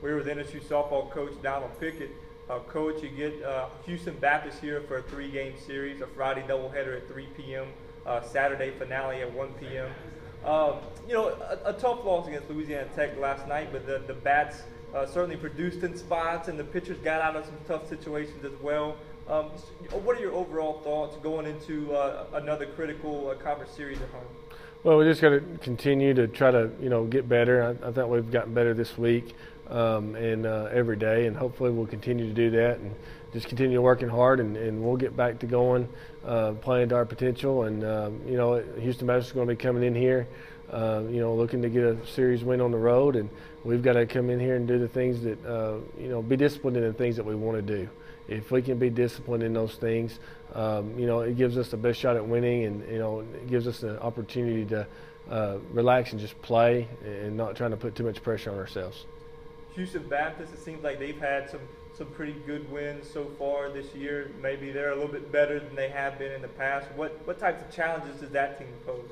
We're with NSU softball coach Donald Pickett. Coach, you get Houston Baptist here for a 3-game series, a Friday doubleheader at 3 p.m., Saturday finale at 1 p.m. A tough loss against Louisiana Tech last night, but the Bats certainly produced in spots, and the pitchers got out of some tough situations as well. What are your overall thoughts going into another critical conference series at home? Well, we just got to continue to try to, get better. I think we've gotten better this week and every day, and hopefully we'll continue to do that and just continue working hard, and we'll get back to going, playing to our potential. And Houston Baptist is going to be coming in here, looking to get a series win on the road, and we've got to come in here and do the things that, be disciplined in the things that we want to do. If we can be disciplined in those things, it gives us the best shot at winning, and it gives us an opportunity to relax and just play and not trying to put too much pressure on ourselves. Houston Baptist, it seems like they've had some pretty good wins so far this year. Maybe they're a little bit better than they have been in the past. What types of challenges does that team pose?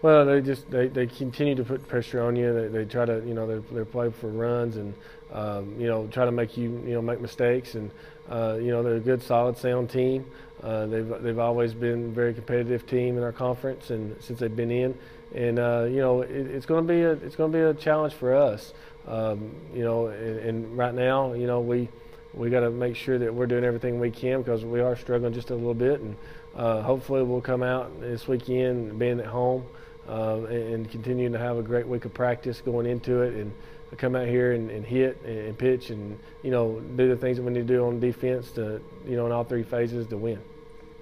Well, they continue to put pressure on you. They try to they play for runs and try to make you make mistakes, and they're a good, solid, sound team. They've always been a very competitive team in our conference, and since they've been in, and it's going to be a challenge for us. And right now, we got to make sure that we're doing everything we can, because we are struggling just a little bit, and hopefully we'll come out this weekend being at home and continuing to have a great week of practice going into it, and come out here and hit and pitch and do the things that we need to do on defense to in all 3 phases to win.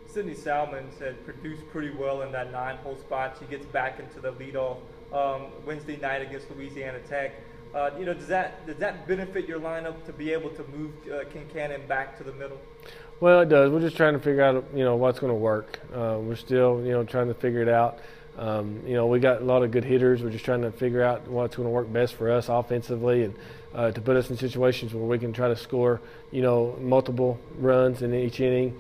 Sydney Salmons had produced pretty well in that 9-hole spot. She gets back into the leadoff Wednesday night against Louisiana Tech. Does that benefit your lineup to be able to move Kincannon back to the middle? Well, it does. We're just trying to figure out what's going to work. We're still trying to figure it out. We got a lot of good hitters. We're just trying to figure out what's going to work best for us offensively, and to put us in situations where we can try to score, multiple runs in each inning.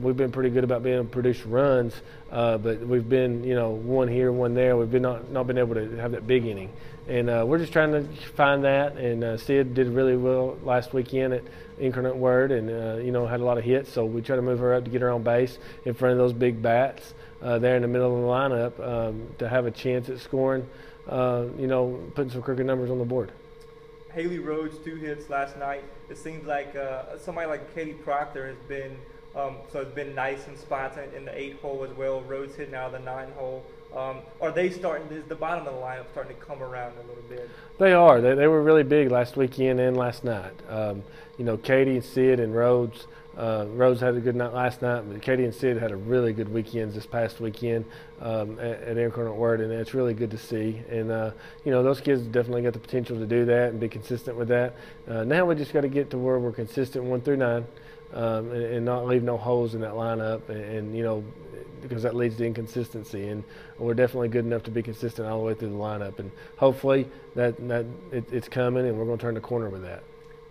We've been pretty good about being able to produce runs, but we've been, one here, one there. We've been not been able to have that big inning, and we're just trying to find that. And Sid did really well last weekend at Incarnate Word, and had a lot of hits. So we try to move her up to get her on base in front of those big bats there in the middle of the lineup to have a chance at scoring, putting some crooked numbers on the board. Hayley Rhodes, 2 hits last night. It seems like somebody like Katie Proctor has been it's been nice in spots in the 8-hole as well. Rhodes hitting out of the 9-hole. Are they starting? Is the bottom of the lineup starting to come around a little bit? They are. They were really big last weekend and last night. Katie and Sid and Rhodes. Rhodes had a good night last night, but Katie and Sid had a really good weekend this past weekend at Incarnate Word, and it's really good to see. And those kids definitely got the potential to do that and be consistent with that. Now we just got to get to where we're consistent 1 through 9, and not leave no holes in that lineup, and because that leads to inconsistency. And we're definitely good enough to be consistent all the way through the lineup, and hopefully it's coming, and we're going to turn the corner with that.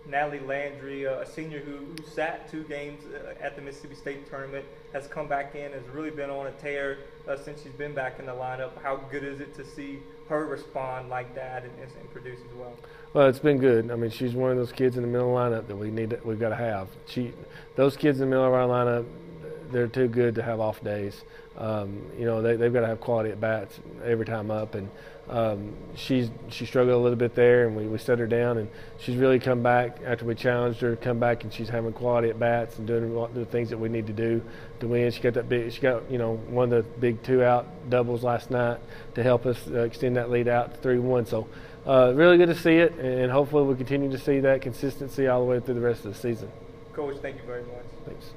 Natalie Landry, a senior who sat 2 games at the Mississippi State tournament, has come back in, has really been on a tear since she's been back in the lineup. How good is it to see her respond like that and produce as well? Well, it's been good. I mean, she's one of those kids in the middle of the lineup that we've got to have. Those kids in the middle of our lineup, they're too good to have off days. They've got to have quality at bats every time up, and she struggled a little bit there, and we set her down, and she's really come back after we challenged her. Come back, and she's having quality at bats and doing the things that we need to do to win. She got one of the big 2-out doubles last night to help us extend that lead out to 3-1. So really good to see it, and hopefully we'll continue to see that consistency all the way through the rest of the season. Coach, thank you very much. Thanks.